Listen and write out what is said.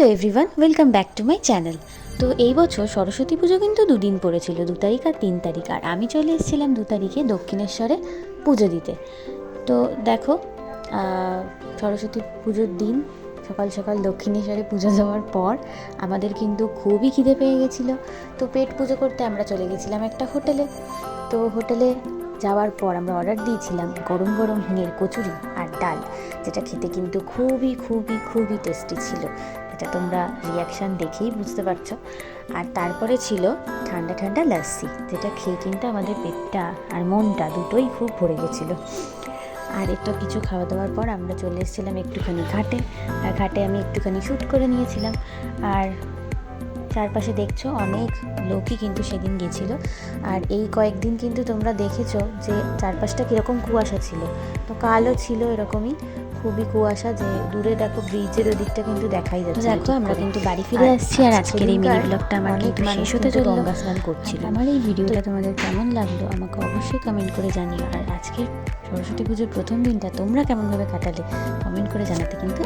Hello everyone, welcome back to my channel. তো এই বছর সরস্বতী পুজো কিন্তু দুদিন পড়েছিল, 2 তারিখ আর 3 তারিখ। আর আমি চলে এসেছিলাম 2 তারিখে দক্ষিণেশ্বরে পুজো দিতে। তো দেখো, সরস্বতী পুজোর দিন সকাল সকাল দক্ষিণেশ্বরে পুজো দেওয়ার পর আমাদের কিন্তু খুবই খিদে পেয়ে গেছিলো। তো পেট পুজো করতে আমরা চলে গেছিলাম একটা হোটেলে। তো হোটেলে যাওয়ার পর আমরা অর্ডার দিয়েছিলাম গরম গরম হিঙের কচুরি আর ডাল, যেটা খেতে কিন্তু খুবই খুবই খুবই টেস্টি ছিল। এটা তোমরা রিয়াকশান দেখেই বুঝতে পারছো। আর তারপরে ছিল ঠান্ডা ঠান্ডা লাস্সি, যেটা খেয়ে কিন্তু আমাদের পেটটা আর মনটা দুটোই খুব ভরে গেছিলো। আর একটু কিছু খাওয়া দাওয়ার পর আমরা চলে এসেছিলাম একটুখানি ঘাটে। আর ঘাটে আমি একটুখানি শ্যুট করে নিয়েছিলাম। আর চারপাশে দেখছো অনেক লোকই কিন্তু সেদিন গেছিলো। আর এই কয়েকদিন কিন্তু তোমরা দেখেছো যে চারপাশটা কীরকম কুয়াশা ছিল। তো কালও ছিল এরকমই খুবই কুয়াশা, যে দূরে দেখো ব্রিজের ওদিকটা কিন্তু দেখাই যাচ্ছে। দেখো আমরা কিন্তু বাড়ি ফিরে আসছি। আর আজকের এই মিনি ব্লগটা আমার কিন্তু শেষ হতে চলল। গঙ্গা স্নান করছিল। আমার এই ভিডিওটা তোমাদের কেমন লাগলো আমাকে অবশ্যই কমেন্ট করে জানিও। আর আজকের সরস্বতী পুজোর প্রথম দিনটা তোমরা কেমনভাবে কাটালে কমেন্ট করে জানাতে কিন্তু